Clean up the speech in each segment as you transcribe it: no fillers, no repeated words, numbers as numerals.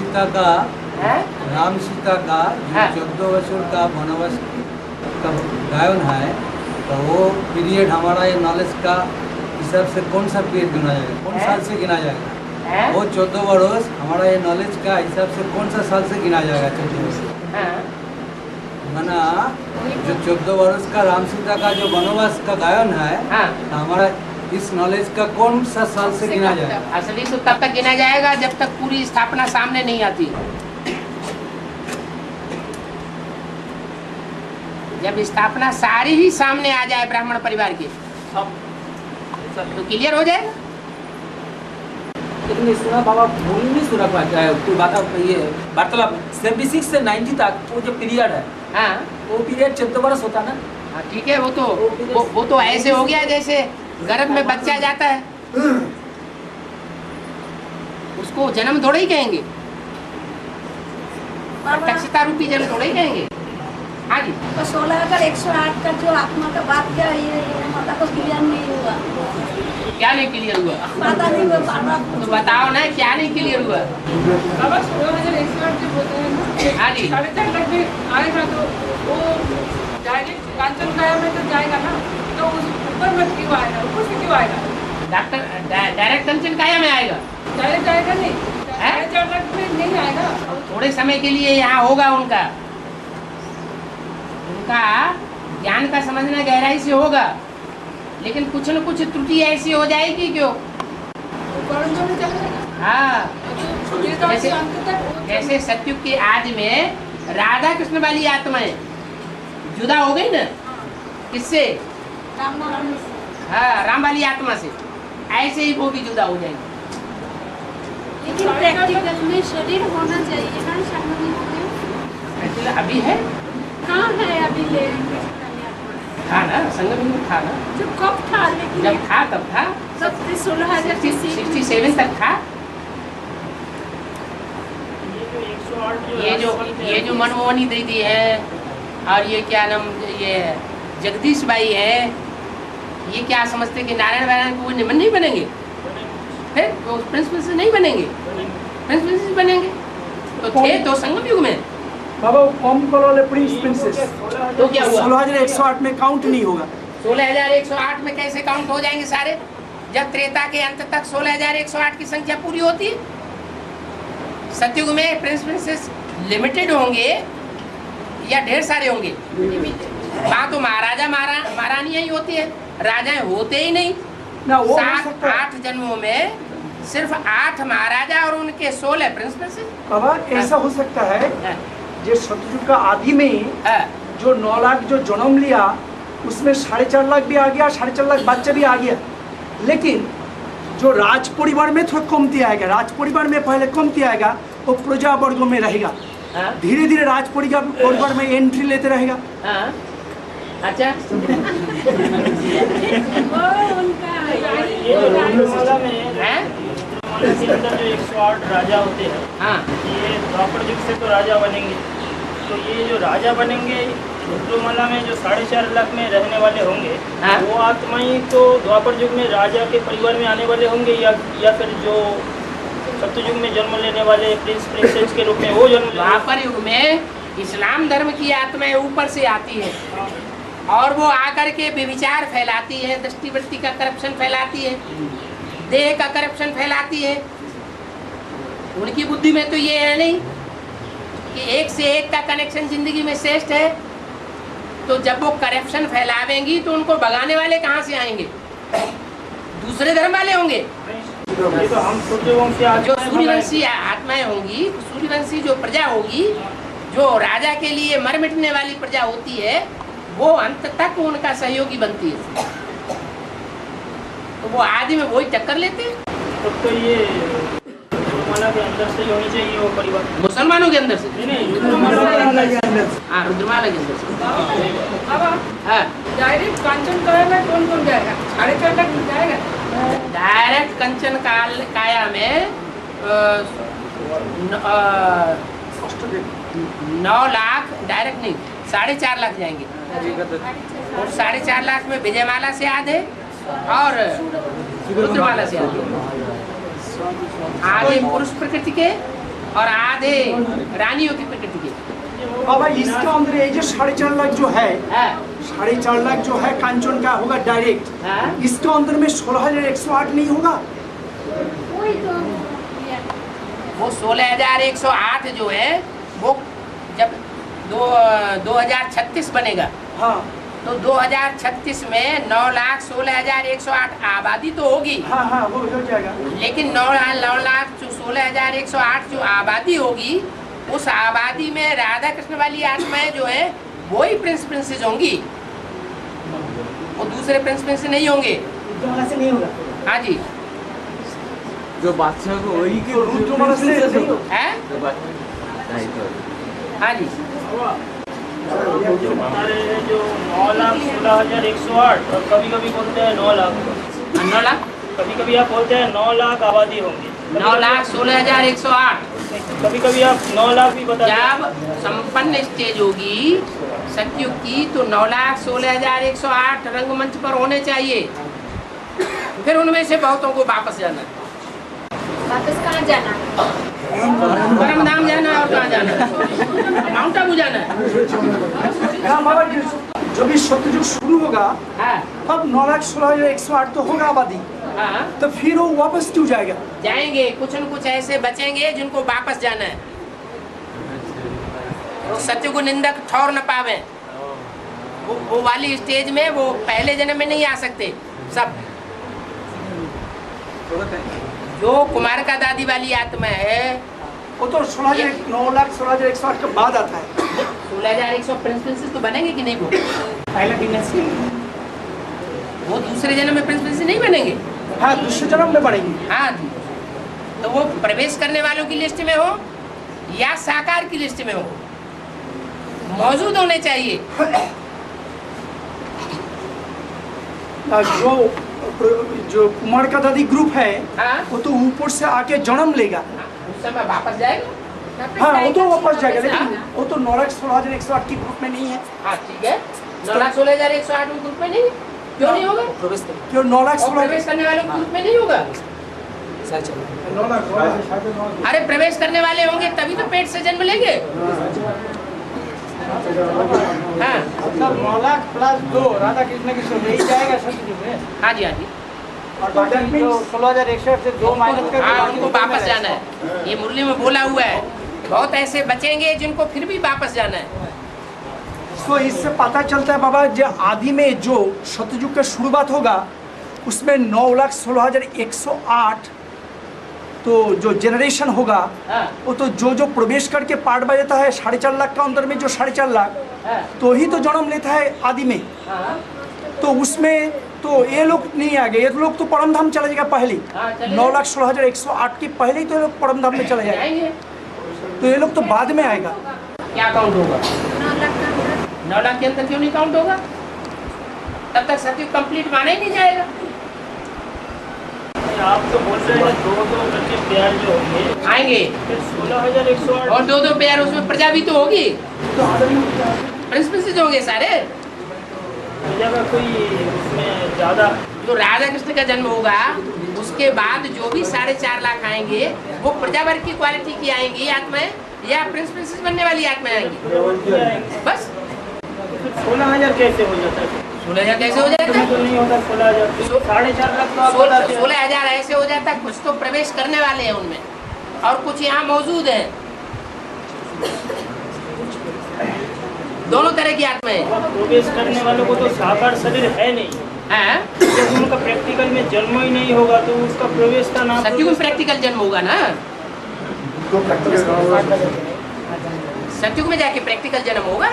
सीता का जो 14 वर्षों का वनवास का गायन है, तो वो पीरियड हमारा ये नॉलेज का हिसाब से कौन सा पीरियड गिना जाएगा, कौन साल से गिना जाएगा? वो 14 वर्ष हमारा ये नॉलेज का हिसाब से कौन सा साल से गिना जाएगा? 14 वर्ष माना जो 14 वर्ष का राम सीता का जो वनवास का गायन है, तो हमारा इस नॉलेज का कौन सा साल से गिना जाएगा? असली तो तब तक गिना जाएगा जब तक पूरी स्थापना सामने नहीं आती। जब स्थापना सारी ही सामने आ जाए ब्राह्मण परिवार की, तो क्लियर हो जाएगा। लेकिन सुना बाबा भूल नहीं सुना पाता है कोई बात। ये वार्तालाप 76 से 90 तक वो जो पीरियड है, हाँ वो पीरियड 14 वर्ष होता ना। हाँ ठीक है, वो तो ऐसे हो गया जैसे गर्भ में बच्चा जाता है, उसको जन्म थोड़ा ही कहेंगे, प्रत्यक्षता रूपी जन्म थोड़ा ही कहेंगे। हाँ जी, तो 16,108 का जो आत्मा का बात क्या है, ये मतलब तो क्लियर नहीं हुआ। क्या नहीं क्लियर हुआ? पता नहीं हुआ, तो बताओ ना क्या नहीं क्लियर हुआ? बाबा 16,108 जो बोलते हैं ना, हाँ जी, 4.5 लाख में आएगा तो वो डायरेक्ट कांचन काया में तो जाएगा ना, तो उस ऊपर में क्यों आएगा, ऊपर से क्यों आएगा? डॉक्टर डायरेक्ट कंचन काया में आएगा? डायरेक्ट जाएगा नहीं, 4.5 लाख में नहीं आएगा। थोड़े समय के लिए यहाँ होगा, उनका ज्ञान का समझना गहराई से होगा, लेकिन कुछ न कुछ त्रुटि ऐसी हो जाएगी क्यों। हाँ, जैसे सतयुग के आदि में राधा कृष्ण वाली आत्माएं जुदा हो गई ना, किससे? हाँ, राम वाली आत्मा से। ऐसे ही वो भी जुदा हो जाएंगे। लेकिन प्रैक्टिकल में शरीर होना चाहिए ना, संगम अभी है, कहाँ है अभी? ले था ना, संगम में था ना, जब कब था? लेकिन जब था तब था, सब 16,067 तक था। ये जो मनमोहनी दीदी है और ये क्या नाम, ये जगदीश भाई है, ये क्या समझते कि नारायण वारायण को निमन नहीं बनेंगे? फिर वो प्रिंस प्रिंसेस नहीं बनेंगे, प्रिंस प्रिंसेस बनेंगे। तो थे तो संगम युग में बाबा, वो कम कलर वाले प्रिंस प्रिंसेस तो क्या हुआ? 16,108 में काउंट नहीं होगा। 16,108 में कैसे काउंट हो जाएंगे सारे, जब त्रेता के अंत तक 16,108 की संख्या पूरी होती है। सतयुग में प्रिंस प्रिंसेस लिमिटेड होंगे या ढेर सारे होंगे? वहाँ तो महाराजा महारानियां ही होती है, राजाएं होते ही नहीं ना। वो 7-8 जन्मों में सिर्फ 8 महाराजा और उनके 16 प्रिंस प्रिंसेस। बाबा, ऐसा हो सकता है जो सतयुग का आदि में जो 9 लाख जो जन्म लिया, उसमें 4.5 लाख भी आ गया, 4.5 लाख बच्चा भी आ गया, लेकिन जो राज परिवार में थोड़ा कमती आएगा, राज परिवार में पहले कमती आएगा, वो प्रजा वर्गों में रहेगा, धीरे धीरे राज परिवार में एंट्री लेते रहेगा। अच्छा, जो 108 राजा होते हैं, हाँ, ये द्वापर युग से तो राजा बनेंगे, तो ये जो राजा बनेंगे रुद्रमाला में जो 4.5 लाख में रहने वाले होंगे, हाँ? वो आत्माएं तो द्वापर युग में राजा के परिवार में आने वाले होंगे, या फिर जो सत्ययुग में जन्म लेने वाले प्रिंस प्रिंसेस के रूप में वो जन्म। द्वापर युग में इस्लाम धर्म की आत्माएं ऊपर से आती है और वो आकर के व्यभिचार फैलाती है, दृष्टिवृत्ति का करप्शन फैलाती है, देह का करप्शन फैलाती है। उनकी बुद्धि में तो ये है नहीं कि एक से एक का कनेक्शन जिंदगी में श्रेष्ठ है, तो जब वो करप्शन फैलावेंगी तो उनको भगाने वाले कहाँ से आएंगे? दूसरे धर्म वाले होंगे। तो हम जो सूर्यवंशी आत्माएं होंगी, सूर्यवंशी जो प्रजा होगी, जो राजा के लिए मर मिटने वाली प्रजा होती है, वो अंत तक उनका सहयोगी बनती है, तो वो आदि में वही टक्कर लेते हैं। तब तो ये रुद्रमाला के अंदर से ही होनी चाहिए वो परिवार, मुसलमानों के अंदर से नहीं रुद्रमाला के अंदर। हाँ, रुद्रमाला के अंदर से। हाँ, डायरेक्ट कांचन काया में कौन कौन जाएगा? 4.5 लाख जाएगा। डायरेक्ट कंचन काया में 9 लाख डायरेक्ट नहीं, 4.5 लाख जाएंगे, और 4.5 लाख में विजयमाला से आधे और रुद्रमाला से आधे पुरुष प्रकृति के और आधे रानियों की प्रकृति के। बाबा इसके अंदर ये जो 4.5 लाख जो है, 4.5 लाख जो है कांचन का होगा डायरेक्ट, इसके अंदर में 16,108 नहीं होगा? वही तो वो 16,108 जो है वो जब 2036 बनेगा, हाँ तो 2036 में 9,16,108 आबादी तो होगी। हाँ हाँ वो हो जाएगा। लेकिन 9,16,108 जो आबादी होगी, उस आबादी में राधा कृष्ण वाली आत्माएं जो है वही प्रिंस प्रिंसेस होंगी, वो दूसरे प्रिंस प्रिंसेस नहीं होंगे। से नहीं होगा। हाँ जी, जो बादशाह को वही के रुद्रमाला से नहीं होगा। है, हाँ जी। जो बता रहे हैं जो 9,16,108 और कभी कभी बोलते हैं 9 लाख, 9 लाख, कभी कभी आप बोलते हैं 9 लाख आबादी होंगे, 9,16,108। कभी कभी आप 9 लाख भी बताते हैं। जब संपन्न स्टेज होगी सतयुग की तो 9,16,108 रंगमंच पर होने चाहिए। फिर उनमें से बहुतों को वापस जाना है, वापस कहाँ जाना है? परम धाम जाना है। और कहाँ जाना है? माउंट आबू जाना है। हाँ बाबा जो भी सत्ययुग शुरू होगा हाँ, तब 9,16,108 तो होगा आबादी, हाँ, तो फिर वो वापस क्यों जाएगा? जाएंगे। कुछ न कुछ ऐसे बचेंगे जिनको वापस जाना है, तो सत्य को निंदक ठौर न पावे। वो वाली स्टेज में वो पहले जन्म में नहीं आ सकते सब। जो कुमार का दादी वाली आत्मा है वो तो 9,16,108 के बाद आता है। 16,100 प्रिंस तो बनेंगे कि नहीं? वो पहला डिनेस्टी, वो दूसरे जन्म में प्रिंस नहीं बनेंगे। हाँ दूसरे जन्म में बढ़ेंगे। हाँ, तो वो प्रवेश करने वालों की लिस्ट में हो या साकार की लिस्ट में हो, मौजूद होने चाहिए। जो कुमार का दादी ग्रुप है हाँ, वो तो ऊपर से आके जन्म लेगा। उस समय वापस जाएगा। हाँ वो तो वापस जाएगा, लेकिन वो तो 9,16,108 की ग्रुप में नहीं है। हाँ ठीक है, 9,16,108 में ग्रुप में नहीं, क्यों नहीं होगा? क्यों और 9,16,000 प्रवेश करने वालों के ग्रुप में नहीं होगा? अरे प्रवेश करने वाले होंगे तभी तो पेट से जन्म लेंगे। हाँ 9 लाख प्लस 2 राधा कृष्ण की सोच यही जाएगा सतयुग में। हाँ जी, हाँ जी। और बाकी जो 16,108 से 2 माइनस कर हाँ, उनको वापस जाना है। ये मुरली में बोला हुआ है, बहुत ऐसे बचेंगे जिनको फिर भी वापस जाना है। तो इससे पता चलता है बाबा जो आदि में जो सतयुग का शुरुआत होगा उसमें 9,16,108 तो जो जनरेशन होगा हाँ, वो तो जो प्रवेश करके पार्ट बजाता है 4.5 लाख का अंदर में जो 4.5 लाख हाँ, तो ही तो जन्म लेता है आदि में। हाँ, तो उसमें तो ये लोग नहीं आ गए, ये लोग तो परम धाम चला जाएगा पहले। हाँ, चले 9,16,108 के पहले ही तो ये लोग परम धाम में चला जाएगा, जाएंगे। तो ये लोग तो बाद में आएगा। क्या काउंट होगा? 9 लाख का अंदर 9 लाख के अंदर क्यों नहीं काउंट होगा? तब तक सतयुग कंप्लीट माना ही नहीं जाएगा। आप तो बोल रहे हैं 2 बच्चे प्यार जो होंगे आएंगे, फिर 16,108 और 2 पेयर, उसमें प्रजा भी तो होगी, प्रिंस होंगे सारे। प्रजा का कोई उसमें ज़्यादा जो राधा कृष्ण का जन्म होगा उसके बाद जो भी 4.5 लाख आएंगे वो प्रजा वर्ग की क्वालिटी की आएंगी आत्माएं या प्रिंसेस बनने वाली आत्माएं आएंगी। बस 16,000 कैसे हो जाता है? 16,000 कैसे हो जाता है? तो नहीं होता 16,000, 4.5 लाख तो आप बताते हैं। 16,000 ऐसे हो जाता है, कुछ तो प्रवेश करने वाले हैं उनमें और कुछ यहाँ मौजूद हैं। दोनों तरह की आत्माएं प्रवेश करने वालों को तो साकार शरीर है नहीं, हैं। जब उनका प्रैक्टिकल में जन्म ही नहीं होगा तो उसका प्रवेश का नाम सत्युग में प्रैक्टिकल जन्म होगा ना, सत्युग में जाके प्रैक्टिकल जन्म होगा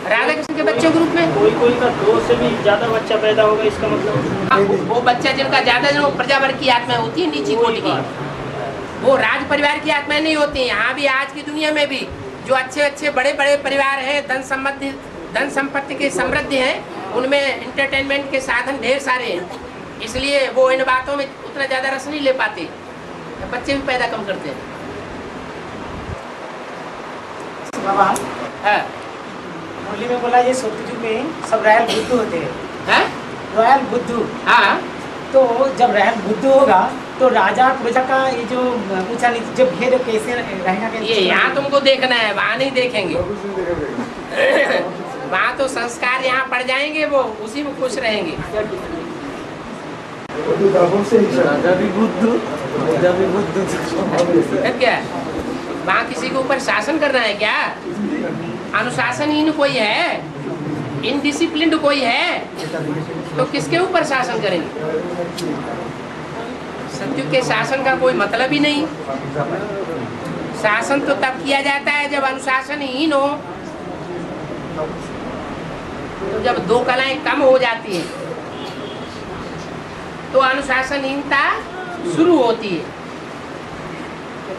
राधा कृष्ण के बच्चों के रूप में। कोई का 2 से भी ज्यादा बच्चा पैदा होगा, इसका मतलब हाँ, वो बच्चा जिनका ज्यादा जन्म प्रजा वर्ग की आत्माएं होती है, नीची कोटि की, वो राज परिवार की आत्माएं नहीं होती। यहाँ भी आज की दुनिया में भी जो अच्छे बड़े परिवार हैं, धन संपत्ति के समृद्ध हैं, उनमें एंटरटेनमेंट के साधन ढेर सारे हैं, इसलिए वो इन बातों में उतना ज्यादा रस नहीं ले पाते, बच्चे भी पैदा कम करते हैं। हाँ, होली में बोला ये सतयुग में सब रॉयल बुद्धू होते हैं, हैं? रॉयल बुद्धू। हाँ, तो जब रॉयल बुद्धू होगा तो राजा प्रजा का ये जो ऊंचा नीचे जो भेद कैसे रहेगा ये यहाँ तुमको देखना है, वहाँ नहीं देखेंगे। वहाँ तो संस्कार यहाँ पड़ जाएंगे, वो उसी में खुश रहेंगे। फिर क्या वहाँ किसी के ऊपर शासन करना है क्या? अनुशासनहीन कोई है, इनडिसिप्लिन्ड कोई है, तो किसके ऊपर शासन करेंगे? सत्युग के शासन का कोई मतलब ही नहीं। शासन तो तब किया जाता है जब अनुशासनहीन हो, तो जब दो कलाएं कम हो जाती हैं तो अनुशासनहीनता शुरू होती है,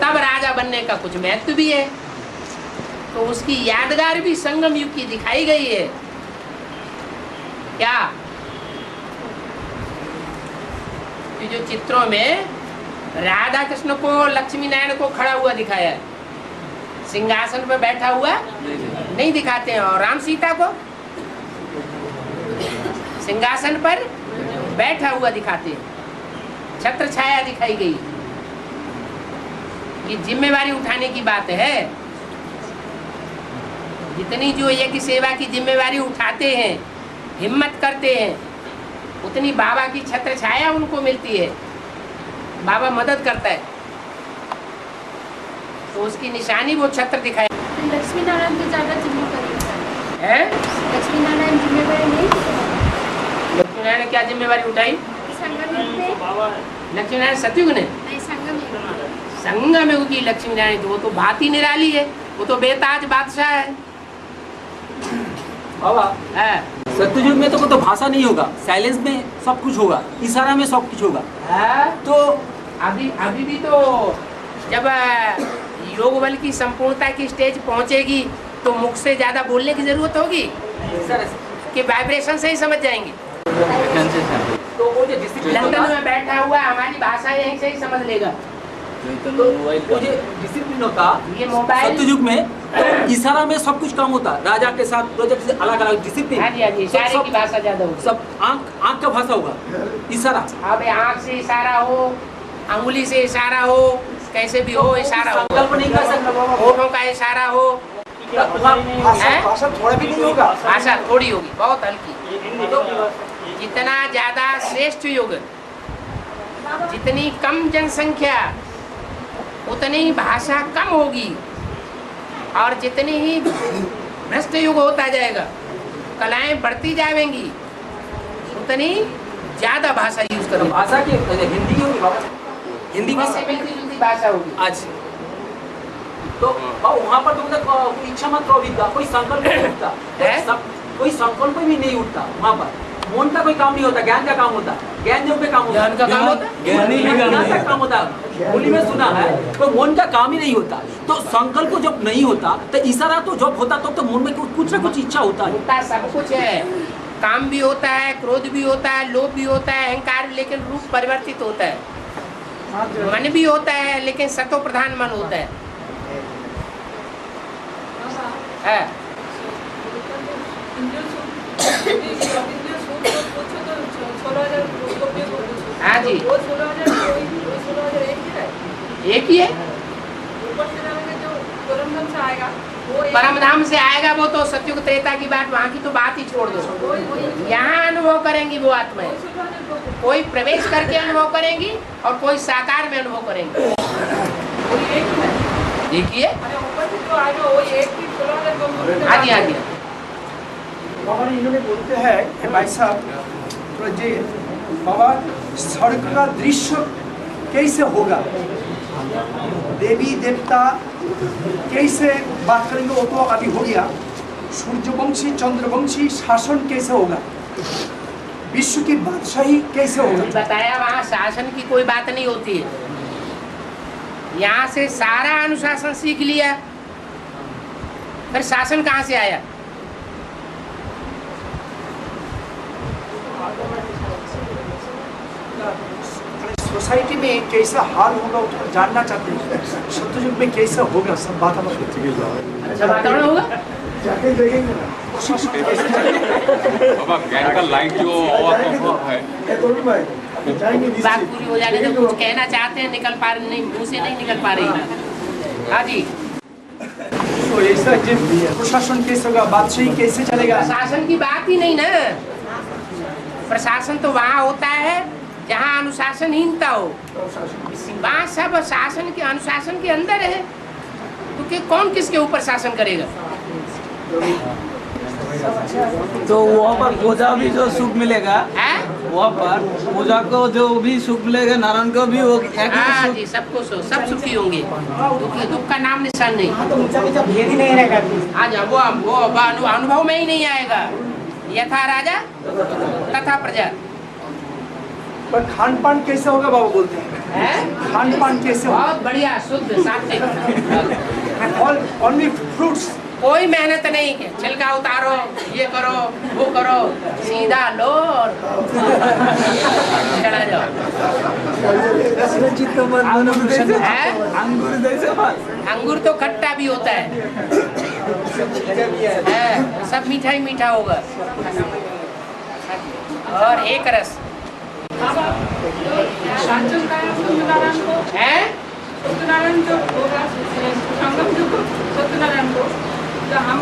तब राजा बनने का कुछ महत्व भी है। तो उसकी यादगार भी संगम युग की दिखाई गई है। क्या ये जो चित्रों में राधा कृष्ण को, लक्ष्मी नारायण को खड़ा हुआ दिखाया है, सिंहासन पर बैठा हुआ नहीं दिखाते हैं, और राम सीता को सिंहासन पर बैठा हुआ दिखाते हैं। छत्र छाया दिखाई गई। ये जिम्मेवारी उठाने की बात है। जितनी जो यज्ञ सेवा की जिम्मेवारी उठाते हैं, हिम्मत करते हैं, उतनी बाबा की छत्र छाया उनको मिलती है। बाबा मदद करता है, तो उसकी निशानी वो छत्र दिखाया लक्ष्मी नारायण की ज्यादा जिम्मेदारी है। लक्ष्मी नारायण जिम्मेदारी नहीं, लक्ष्मी नारायण ने क्या जिम्मेवारी उठाई? संगम में लक्ष्मी नारायण सतयुग ने नहीं, संगम युग की लक्ष्मी नारायण, तो वो तो बात ही निराली है, वो तो बेताज बादशाह है। बाबा है सत्ययुग में तो भाषा नहीं होगा, साइलेंस में सब कुछ होगा, इशारा में सब कुछ होगा। तो अभी भी तो जब योग बल की संपूर्णता की स्टेज पहुंचेगी तो मुख से ज्यादा बोलने की जरूरत होगी सर कि वाइब्रेशन से ही समझ जाएंगे। तो वो जो डिसिप्लिन लंदन में बैठा हुआ हमारी भाषा यहीं से ही समझ लेगा। तो वो जो डिसिप्लिन होता ये मोबाइल सत्ययुग में तो इशारा में सब कुछ काम होता, राजा के साथ प्रोजेक्ट से अलग अलग डिसिप्लिन। हाँ जी, इशारे की भाषा ज्यादा होगी। सब आंख का भाषा होगा, इशारा। अब आँख से इशारा हो, अंगुली से इशारा हो, कैसे भी हो इशारा हो, संकल्प नहीं कर सकता, होठों का इशारा हो, भाषा थोड़ा भी नहीं होगा, भाषा थोड़ी होगी, बहुत हल्की। जितना ज्यादा श्रेष्ठ युग, जितनी कम जनसंख्या उतनी ही भाषा कम होगी, और जितनी ही भ्रष्ट युग होता जाएगा, कलाएं बढ़ती जाएंगी, उतनी ज्यादा भाषा यूज करो। भाषा की हिंदी होगी बाबा, हिंदी से मिलती जुलती भाषा होगी। आज तो वहाँ पर तो मतलब कोई इच्छा मात्र उठता, कोई संकल्प नहीं उठता, कोई संकल्प भी नहीं उठता वहाँ पर। मन का कोई काम नहीं होता, ज्ञान का काम होता, ज्ञान योग पे काम होता, ज्ञान का काम होता है, ज्ञान का काम होता है। होली में सुना है तो मन का काम ही नहीं होता, तो संकल्प जब नहीं होता तो इशारा तो जब होता तो मन में कुछ ना कुछ इच्छा होता है। होता सब कुछ है, काम भी होता है, क्रोध भी होता है, लोभ भी होता है, अहंकार, लेकिन रूप परिवर्तित होता है। मन भी होता है लेकिन सतो प्रधान मन होता है। हाँ जी, एक ही है। परम धाम से आएगा वो तो सत्युग त्रेता की बात, वहाँ की तो बात ही छोड़ दो। यहाँ अनुभव करेंगी वो आत्माएं, कोई प्रवेश करके अनुभव करेंगी और कोई साकार में अनुभव करेंगी। एक ही है। हाँ जी, हाँ जी। बाबा इन्होंने बोलते हैं कि भाई साहब तो जी बाबा स्वर्ग का दृश्य कैसे होगा, देवी देवता कैसे बात करेंगे वो तो अभी हो गया। सूर्यवंशी चंद्रवंशी शासन कैसे होगा, विश्व की बादशाही कैसे होगा। बताया वहाँ शासन की कोई बात नहीं होती है। यहाँ से सारा अनुशासन सीख लिया, फिर शासन कहाँ से आया। सोसाइटी में कैसा हाल होगा वो जानना चाहते हैं। सत्ययुग में कैसा होगा सब बात हम अच्छा वातावरण होगा। जाके देखेंगे ना। बाबा ज्ञान का लाइट जो है बात पूरी हो जाने दो। कुछ कहना चाहते हैं, निकल पा नहीं, मुंह से नहीं निकल पा रही। हाँ जी। तो ऐसा जब प्रशासन कैसे होगा, बादशाही कैसे चलेगा? प्रशासन की बात ही नहीं ना। प्रशासन तो वहाँ होता है जहाँ अनुशासनहीनता हो। वहाँ सब शासन के अनुशासन के अंदर है, तो कौन किसके ऊपर शासन करेगा? तो वहाँ पर पूजा भी जो सुख मिलेगा है? वहाँ पर पूजा को जो भी सुख मिलेगा, नारायण को भी वो हाँ जी, सबको सब सुखी होंगे, दुख का नाम निशान नहीं। तो ऊंचा नीचा भेद ही नहीं रहेगा। हाँ जी, वो अनुभव में ही नहीं आएगा। यथा राजा तथा प्रजा। पर खान पान कैसे होगा बाबा बोलते हैं? खान पान कैसे होगा? बहुत बढ़िया, शुद्ध सात्विक। ओनली फ्रूट्स, कोई मेहनत नहीं है, छिलका उतारो, ये करो, वो करो, सीधा लो और चला जाओ। अंगूर तो खट्टा भी होता है, सब मीठा ही मीठा होगा। और एक रस सत्यनारायण को है, सत्यनारायण जो होगा संगम जो सत्यनारायण को, तो हम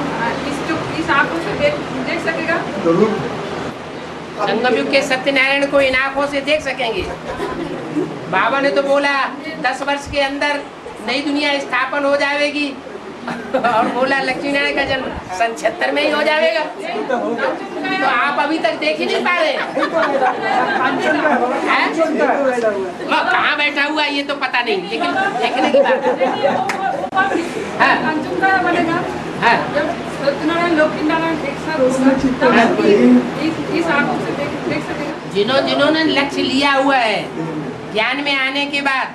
इस आंखों से देख सकेगा। संगम युग के सत्यनारायण को इन आंखों से देख सकेंगे। बाबा ने तो बोला 10 वर्ष के अंदर नई दुनिया स्थापन हो जाएगी, और बोला लक्ष्मी नारायण का जन्म सन 76 में ही हो जाएगा। तो आप अभी तक देख ही नहीं पा रहे हैं। कहाँ बैठा हुआ ये तो पता नहीं, लेकिन देखने की बात है। कंचन का बनेगा जब सत्यनारायण लक्ष्मी नारायण एक साथ होगा, तब इस आंखों से देख सकेगा। जिन्होंने लक्ष्य लिया हुआ है, ज्ञान में आने के बाद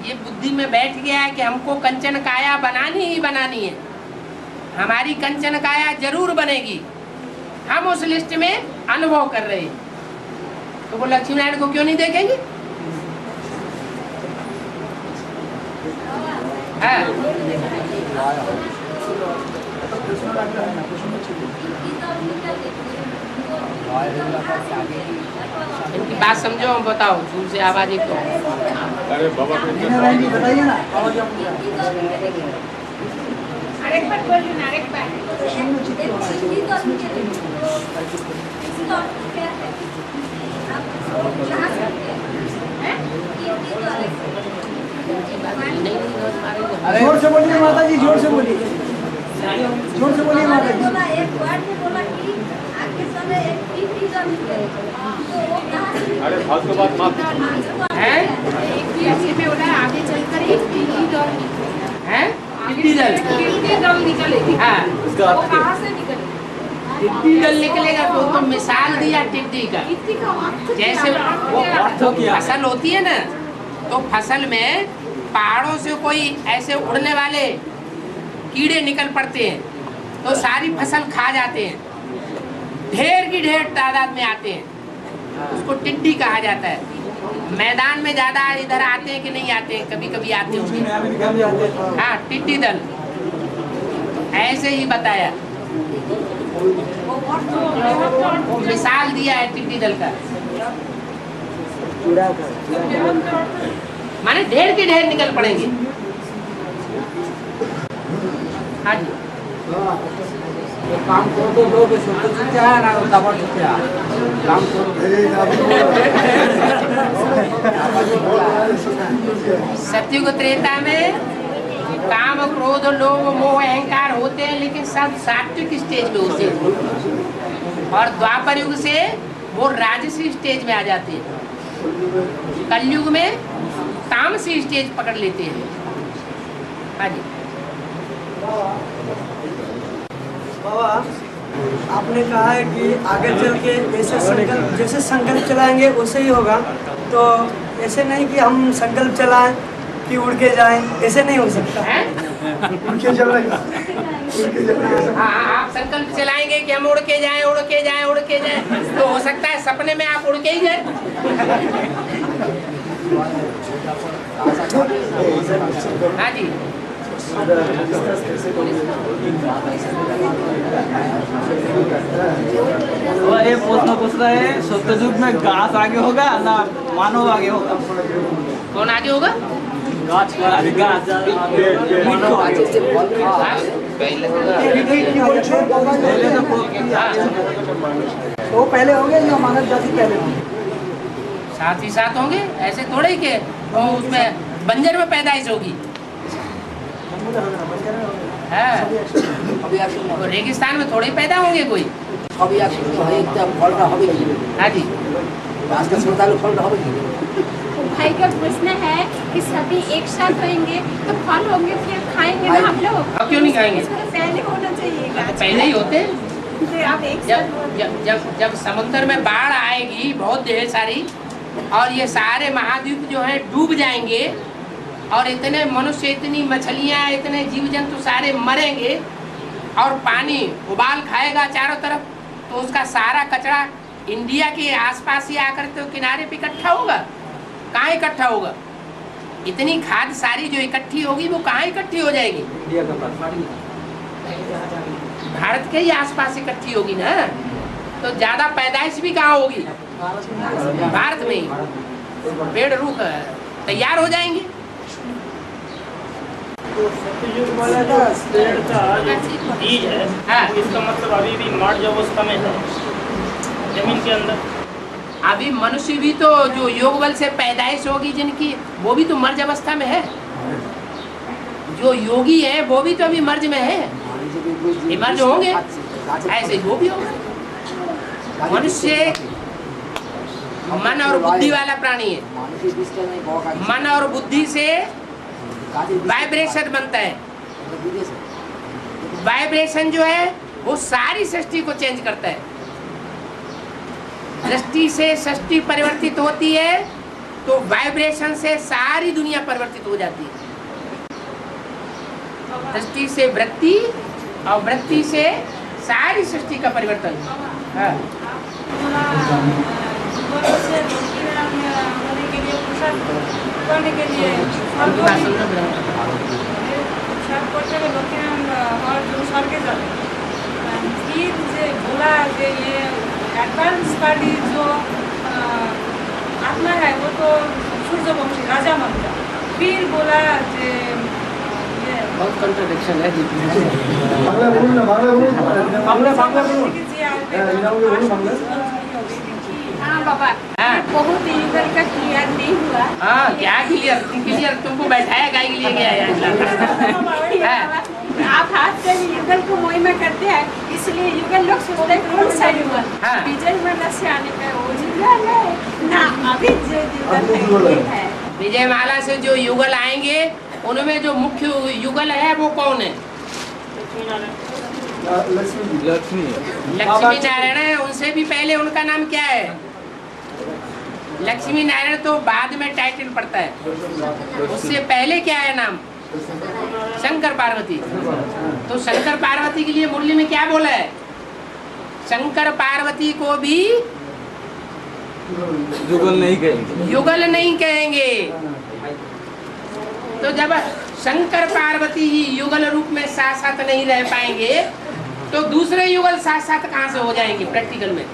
ये बुद्धि में बैठ गया है कि हमको कंचन काया बनानी ही बनानी है, हमारी कंचन काया जरूर बनेगी, हम उस लिस्ट में अनुभव कर रहे हैं, तो वो लक्ष्मी नारायण को क्यों नहीं देखेंगे? इनकी बात समझो, हम बताओ, दूर से आवाज एक तो। अरे बाबा बताइए ना। जोर से बोलिए माता जी, जोर से बोलिए, जोर से बोलिए माता जी। एक वर्ड में बोला कि आगे समय एक टिड्डी जल निकलेगा, तो वो कहाँ से निकलेगा? अरे फालतू बात मत है? में बोला आगे चलकर एक टिड्डी दल निकलेगा। हैं? टिड्डी दल। टिड्डी दल निकलेगी। हाँ। वो कहाँ से निकलेगी? टिड्डी दल निकलेगा तो मिसाल दिया टिड्डी का। टिड्डी का अर्थ जैसे क्या? फसल होती है ना, तो फसल में पहाड़ों से कोई ऐसे उड़ने वाले कीड़े निकल पड़ते हैं, तो सारी फसल खा जाते हैं, ढेर की ढेर तादाद में आते हैं, उसको टिड्डी कहा जाता है। मैदान में ज्यादा इधर आते हैं कि नहीं आते हैं? कभी कभी आते होंगे। हाँ, टिड्डी दल ऐसे ही बताया, मिसाल दिया है टिड्डी दल का, माने ढेर के ढेर निकल पड़ेंगे। हाँ जी, काम करो तो दो पे छोटे छोटे है ना, दबा छोटे काम करो। सत्युग त्रेता में काम, क्रोध, लोभ, मोह, अहंकार होते हैं, लेकिन सब सात्विक स्टेज में होते हैं, और द्वापर युग से वो राजसी स्टेज में आ जाते हैं, कलयुग में तामसी स्टेज पकड़ लेते हैं। हाँ जी। बाबा, आपने कहा है कि आगे चल के जैसे संकल्प चलाएंगे वैसे ही होगा, तो ऐसे नहीं कि हम संकल्प चलाएं कि उड़ के जाएं, ऐसे नहीं हो सकता है। उड़ के चलाएंगे, हाँ, आप संकल्प चलाएंगे कि हम उड़ के जाएं, उड़ के जाएं, उड़ के जाएं, तो हो सकता है सपने में आप उड़ के ही जाएं। हाँ जी। वो ये प्रश्न पूछ रहे हैं, सत्ययुग में घास आगे होगा ना मानव आगे होगा? कौन आगे होगा? घास तो पहले होंगे या मानव जाति पहले होंगे? साथ ही साथ होंगे, ऐसे थोड़े ही के वो उसमें बंजर में पैदाइश होगी। हाँ, वो रेगिस्तान में थोड़े ही पैदा होंगे कोई। हाँ जी, भाई का प्रश्न है कि सभी एक साथ रहेंगे तो फल होंगे, फिर खाएंगे ना हम लोग? अब क्यों नहीं खाएंगे? पहले होना चाहिए। पहले ही होते। आप एक जब समुद्र में बाढ़ आएगी बहुत ढेर सारी, और ये सारे महाद्वीप जो हैं डूब जाएंगे, और इतने मनुष्य, इतनी मछलियाँ, इतने जीव जंतु सारे मरेंगे, और पानी उबाल खाएगा चारों तरफ, तो उसका सारा कचरा इंडिया के आसपास ही आकर तो किनारे पे इकट्ठा होगा। कहाँ इकट्ठा होगा? इतनी खाद सारी जो इकट्ठी होगी वो कहाँ इकट्ठी हो जाएगी? इंडिया का पानी भारत के ही आसपास इकट्ठी होगी ना। तो ज्यादा पैदाइश भी कहाँ होगी? भारत में ही। पेड़ रूख तैयार हो जाएंगे। तो सत्ययुग वाला जो पेड़ का जो बीज है, हाँ। इसका मतलब अभी भी मर्ज अवस्था में है जमीन के अंदर। अभी मनुष्य भी तो जो योग बल से पैदाइश होगी जिनकी, वो भी तो मर्ज अवस्था में है। जो योगी है वो भी तो अभी मर्ज में है, ये मर्ज होंगे, ऐसे ही वो भी होगा। मनुष्य मन और बुद्धि वाला प्राणी है। मन और बुद्धि से वाइब्रेशन बनता है। वाइब्रेशन जो है वो सारी सृष्टि को चेंज करता है। दृष्टि से सृष्टि परिवर्तित होती है, तो वाइब्रेशन से सारी दुनिया परिवर्तित हो जाती है। दृष्टि से वृत्ति, और वृत्ति से सारी सृष्टि का परिवर्तन। हाँ। एडवांस पार्टी जो आत्मा है वो तो सूर्यवंशी राजा मानता, फिर बोला जे बहुत कंट्रडिक्शन है। हाँ बाबा, बहुत युगल का क्लियर नहीं हुआ। हाँ, क्या क्लियर तुमको बैठाया गाय के लिए गया है। आप हाथ से युगल को महिमा करते हैं, इसलिए युगल लोग सोचते हैं कौन सा युगल? हाँ। विजय माला से आने का वो युगल है ना, अभी जो युगल है। विजय माला से जो युगल आएंगे उनमें जो मुख्य युगल है वो कौन है? लक्ष्मी नारायण है। उनसे भी पहले उनका नाम क्या है? लक्ष्मी नारायण तो बाद में टाइटल पड़ता है। उससे पहले क्या है नाम? शंकर पार्वती। तो शंकर पार्वती के लिए मुरली में क्या बोला है? शंकर पार्वती को भी युगल नहीं कहेंगे। युगल नहीं कहेंगे। तो जब शंकर पार्वती ही युगल रूप में साथ साथ नहीं रह पाएंगे, तो दूसरे युगल साथ साथ कहाँ से हो जाएंगे प्रैक्टिकल में?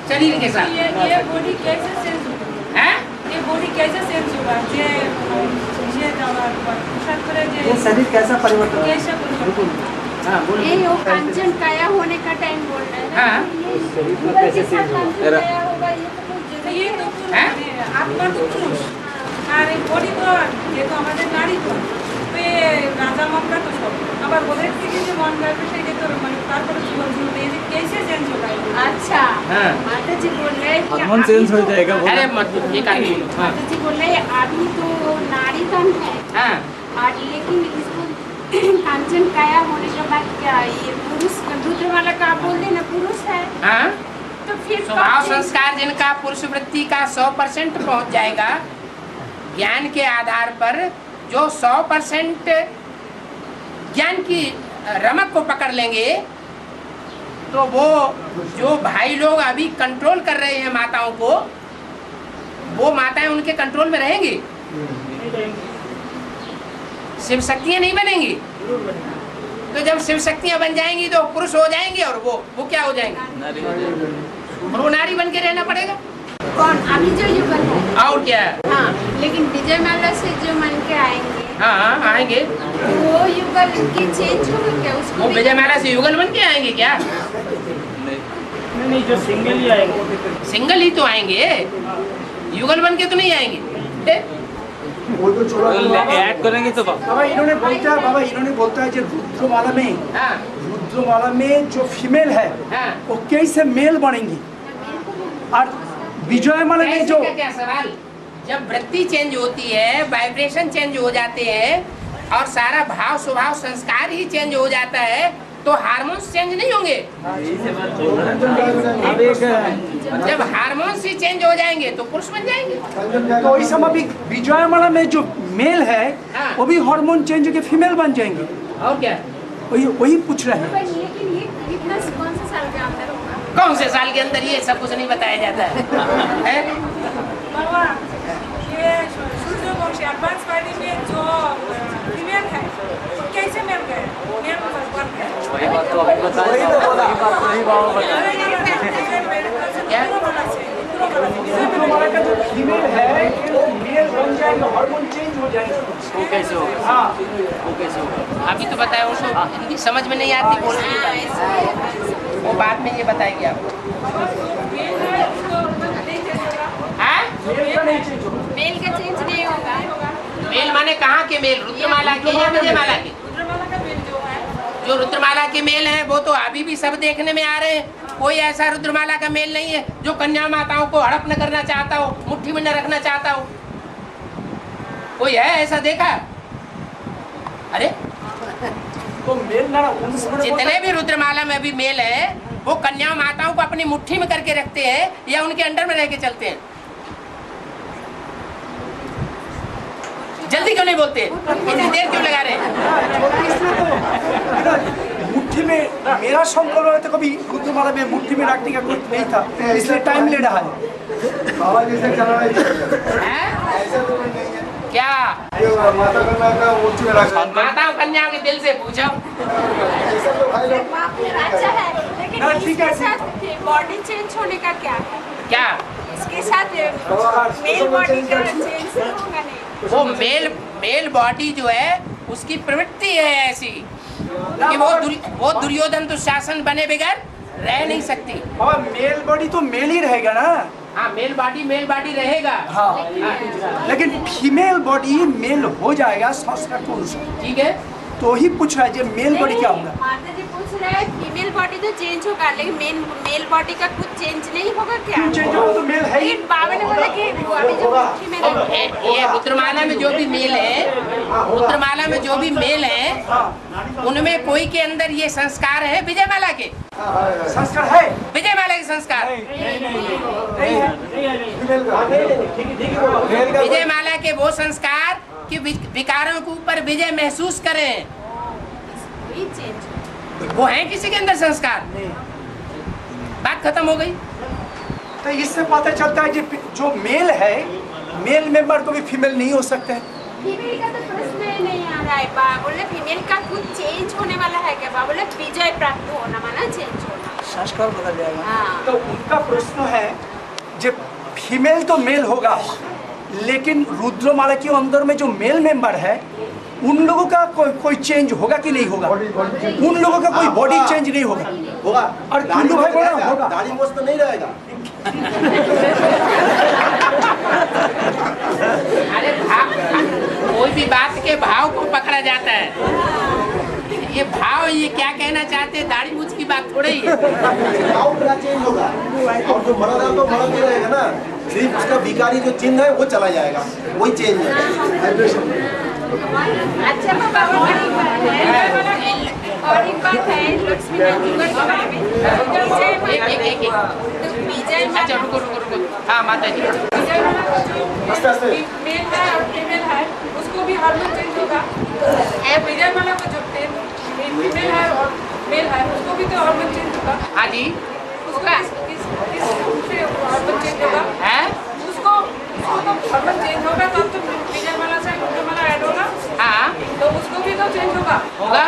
शरीर के साथ। ये बॉडी कैसे चेंज होगा? है? ये बॉडी कैसे चेंज होगा? ये शरीर कैसा परिवर्तन? कैसे परिवर्तन? हाँ, बोलो। ये वो कांचन काया होने का टाइम बोल रहे हैं। हाँ। ये युगल के साथ कांचन काया होगा, ये तो कुछ तो ये तो हैं? आत्मा तो पुरुष, और बॉडी तो ये तो हमारे नारी तो ये राजा मामला तो सब। আবার ওদের থেকে যে মন লাগবে সেটা তো মানে তারপরে জীবন জীবন এই যে कैसे चेंज होगा? अच्छा, हाँ। माता जी बोल रहे हैं कि हार्मोन चेंज हो जाएगा। अरे मत एक आगे बोलो। हाँ। माता जी बोल रहे हैं अभी तो नारी तन है, हाँ। और लेकिन इसको कांचन काया होने के बाद क्या ये पुरुष दूसरे वाला का आप बोल देना पुरुष है, हाँ। तो फिर स्वभाव कब संस्कार जिनका पुरुष वृत्ति का 100% पहुंच जाएगा, ज्ञान के आधार पर जो 100% ज्ञान की रमक को पकड़ लेंगे, तो वो जो भाई लोग अभी कंट्रोल कर रहे हैं माताओं को, वो माताएं उनके कंट्रोल में रहेंगी। शिव शक्तियाँ नहीं बनेंगी। तो जब शिव शक्तियाँ बन जाएंगी तो पुरुष हो जाएंगे और वो क्या हो जाएंगे? वो नारी बन के रहना पड़ेगा। कौन? अभी जो युगल है। और क्या? हाँ, लेकिन विजय माला से जो मन के आएंगे, हाँ आएंगे, वो युगल के चेंज होगा क्या? उसको वो विजय माला से युगल बन के आएंगे क्या? नहीं, जो सिंगल ही आएंगे। सिंगल ही तो आएंगे, युगल बन के तो नहीं आएंगे। वो तो छोड़ा ऐड करेंगे तो बाबा इन्होंने बोलता है जो रुद्रमाला में जो फीमेल है वो कैसे मेल बनेंगी, और विजय माला में जो क्या सवाल? जब वृत्ति चेंज होती है, वाइब्रेशन चेंज हो जाते हैं और सारा भाव स्वभाव संस्कार ही चेंज हो जाता है, तो हार्मोन्स चेंज नहीं होंगे? जब हार्मोन्स ही चेंज हो जाएंगे तो पुरुष बन जाएंगे। तो इस समय भी विजय माला में जो मेल है वो भी हार्मोन चेंज होकर फीमेल बन जाएंगे। और क्या? वही पूछ रहे हैं। लेकिन ये कितना कौन से साल के अंदर होगा? कौन से साल के अंदर? ये सब कुछ नहीं बताया जाता है। बाबा, ये सूर्यवंशी एडवांस पार्टी में जो फीमेल है तो कैसे मिल गए? मेल बन गए। वही बात तो अभी बताया। वही बात बताया। रुद्रमाला का जो फीमेल है वो मेल बन जाएगा, हार्मोन चेंज हो जाएगा। वो कैसे होगा? हाँ, वो कैसे होगा? अभी तो बताया उसको, इनकी समझ में नहीं आती बोलने, वो बाद में ये बताएंगे आपको। हाँ? मेल का चेंज नहीं होगा। मेल माने कहाँ के मेल? रुद्रमाला के या विजयमाला के? जो रुद्रमाला के मेल हैं वो तो अभी भी सब देखने में आ रहे हैं। कोई ऐसा रुद्रमाला का मेल नहीं है जो कन्या माताओं को हड़प न करना चाहता हो, मुट्ठी में न रखना चाहता हो। कोई है ऐसा देखा? अरे तो मेल ना जितने भी रुद्रमाला में अभी मेल है वो कन्या माताओं को अपनी मुट्ठी में करके रखते हैं या उनके अंडर में रह के चलते हैं। जल्दी क्यों नहीं बोलते? इतनी देर क्यों लगा रहे हैं? मुट्ठी में मेरा संकल्प है तो कभी रुद्रमाला में मुट्ठी में रखने का कुछ नहीं था, इसलिए टाइम ले रहा है। क्या माता कन्या के दिल से पूछो। बाप रे, अच्छा है, लेकिन ठीक है, इसके साथ बॉडी चेंज होने का क्या है? क्या इसके साथ मेल बॉडी का चेंज होगा नहीं? वो मेल बॉडी जो है उसकी प्रवृत्ति है ऐसी कि वो दुर्योधन दुशासन बने बगैर रह नहीं सकती। बाबा मेल बॉडी तो मेल ही रहेगा ना। हाँ, मेल बॉडी रहेगा। हाँ, लेकिन फीमेल बॉडी मेल हो जाएगा संस्कार के अनुसार। ठीक है, तो ही पूछ रहा है जो मेल बॉडी क्या होगा। माता जी पूछ रहे हैं फीमेल बॉडी तो चेंज होगा, लेकिन मेल बॉडी का कुछ चेंज नहीं होगा क्या? चेंज होगा तो मेल है ही। लेकिन बाबा ने बोला कि अभी जो मुट्ठी में रखते हैं, ये रुद्रमाला में जो भी मेल है, रुद्रमाला में जो भी मेल है उनमें कोई के अंदर ये संस्कार है विजयमाला के? संस्कार है विजयमाला के संस्कार? विजयमाला के वो संस्कार कि विकारों के ऊपर विजय महसूस करें, वही चेंज वो है किसी के अंदर संस्कार? बात खत्म हो गई। तो इससे पता चलता है कि जो मेल है मेल मेंबर को भी फीमेल नहीं हो सकते हैं। फीमेल का तो प्रश्न ही नहीं आ रहा है। बा बोले फीमेल का कुछ चेंज होने वाला है क्या? बा बोले विजय प्राप्त होना माना चेंज होना, संस्कार बदल जाएगा। हाँ। तो उनका प्रश्न है जब फीमेल तो मेल होगा, लेकिन रुद्रमाला के अंदर में जो मेल मेंबर है उन लोगों का कोई चेंज होगा कि नहीं होगा? उन लोगों का कोई बॉडी चेंज नहीं होगा। और कुंडू भाई बोला होगा, दाढ़ी मोछ तो नहीं रहेगा। अरे कोई भी बात के भाव को पकड़ा जाता है। ये भाव ये क्या कहना चाहते हैं? दाढ़ी मूछ की बात थोड़ी ही है। भाव पूरा चेंज होगा और जो मर्द है तो मर्द ही रहेगा ना, सिर्फ उसका विकारी जो चिन्ह है वो चला जाएगा, वही चेंज है। अच्छा बाबा, और एक बात है लक्ष्मी नंदीगढ़ के बारे में। विजय अच्छा रुको। हाँ माता जी, विजय माला का जो मेल है और फीमेल है उसको भी हार्मोन चेंज होगा। विजय माला का जो फीमेल है और मेल है उसको भी तो हार्मोन चेंज होगा। हाँ जी, उसको किस हार्मोन चेंज होगा? है उसको तो हार्मोन चेंज होगा तब तो विजय माला से रुद्रमाला ऐड होगा। हाँ, तो होगा?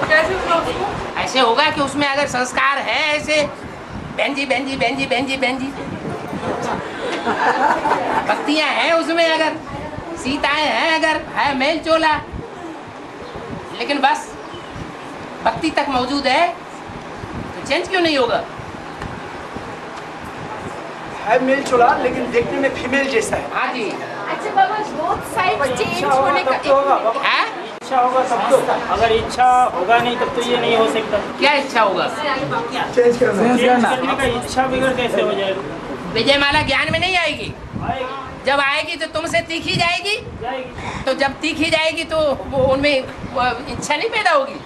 कैसे होगा उसको? ऐसे होगा कि उसमें अगर संस्कार है ऐसे बेंजी बेंजी बेंजी बेंजी बेंजी भक्तियां हैं उसमें, अगर सीताएं हैं, अगर है मेल चोला, लेकिन बस भक्ति तक मौजूद है तो चेंज क्यों नहीं होगा? है मेल चोला लेकिन देखने में फीमेल जैसा है। हाँ जी। अच्छा बाबा, बोथ साइड चेंज होने का है? इच्छा होगा तब तो, अगर इच्छा होगा नहीं तब तो ये नहीं हो सकता। क्या इच्छा होगा? चेंज करना। चेंज करने का इच्छा बगैर कैसे हो जाएगा? विजय माला ज्ञान में नहीं आएगी। आएगी, जब आएगी तो तुमसे तीखी जाएगी, जाएगी। तो जब तीखी जाएगी तो वो उनमें वो इच्छा नहीं पैदा होगी।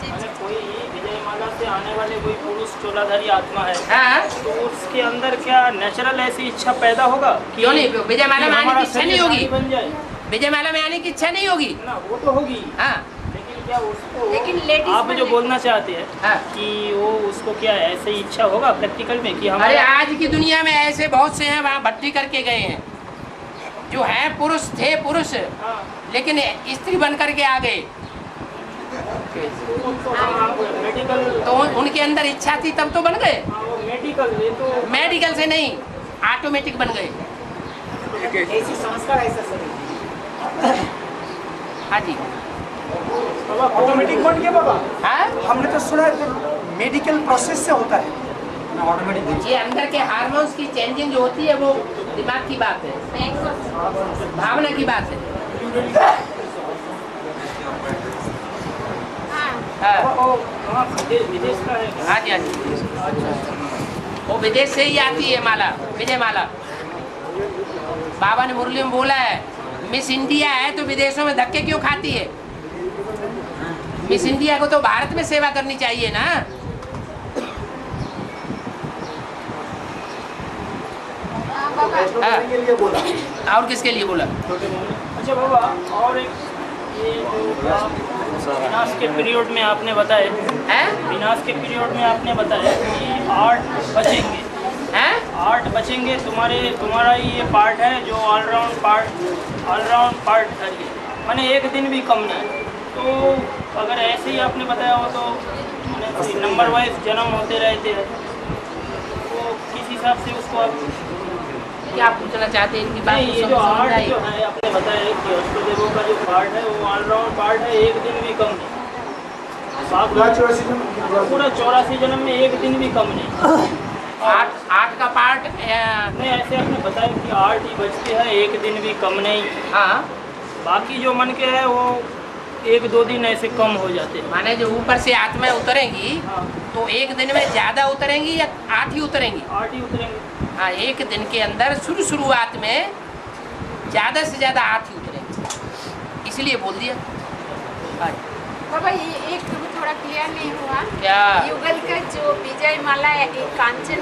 मैंने कोई विजय माला से आने वाले कोई पुरुष चोलाधारी आत्मा है, हाँ? तो उसके अंदर क्या नेचुरल ऐसी इच्छा पैदा होगा कि क्यों नहीं? विजय माला में आने की इच्छा नहीं होगी। बन जाए विजय माला में आने की इच्छा नहीं होगी ना, वो तो होगी। हाँ। लेकिन क्या उसको, लेकिन लेडीज आप जो बोलना चाहते हैं हाँ। कि वो उसको क्या ऐसे ही इच्छा होगा प्रैक्टिकल में कि हम अरे आज की दुनिया में ऐसे बहुत से हैं, वहाँ भट्टी करके गए हैं, जो हैं पुरुष थे पुरुष, हाँ, लेकिन स्त्री बन करके आ गए, मेडिकल, तो उनके अंदर इच्छा थी तब तो बन गए। मेडिकल, ये तो मेडिकल से नहीं, ऑटोमेटिक बन गए। ऐसी संस्कार ऐसा शरीर। हाँ जी। ऑटोमेटिक बन गया बाबा। हाँ, हमने तो सुना है तो मेडिकल प्रोसेस से होता है। ये अंदर के हार्मोन्स की चेंजिंग जो होती है वो दिमाग की बात है, भावना की बात है। हाँ विदेश का है। हाँ जी, हाँ जी। वो विदेश से ही आती है माला, विजय माला। बाबा ने मुरली में बोला है, मिस इंडिया है तो विदेशों में धक्के क्यों खाती है? मिस इंडिया को तो भारत में सेवा करनी चाहिए ना। हाँ। के लिए बोला। और किसके लिए बोला? अच्छा बाबा, और एक ये जो आप विनाश के पीरियड में आपने बताया, विनाश के पीरियड में आपने बताया कि 8 बचेंगे, 8 बचेंगे, तुम्हारा ये पार्ट है जो ऑलराउंड पार्ट है, माने एक दिन भी कम नहीं। तो अगर ऐसे ही आपने बताया हो तो नंबर वाइज जन्म होते रहते हैं, तो किस हिसाब से उसको आप क्या पूछना चाहते हैं इनकी बात? नहीं, ये जो 8 जो है आपने बताया कि अष्टदेवों का जो पार्ट है वो ऑलराउंड पार्ट है, एक दिन भी कम नहीं। पूरा 84 जन्म में एक दिन भी कम नहीं। 8 का पार्ट नहीं, ऐसे आपने बताया कि 8 ही बचते हैं, एक दिन भी कम नहीं। हाँ, बाकी जो मन के है वो 1-2 दिन ऐसे कम हो जाते हैं। माने जो ऊपर से आत्माएं उतरेंगी हाँ, तो एक दिन में ज्यादा उतरेंगी या 8 ही उतरेंगी? 8 ही उतरेंगे। हाँ, एक दिन के अंदर शुरुआत में ज्यादा से ज्यादा 8 ही उतरेंगे, इसलिए बोल दिया। हाँ। बाबा, ये एक थोड़ा क्लियर नहीं हुआ। क्या? युगल का जो विजय माला है, एक कांचन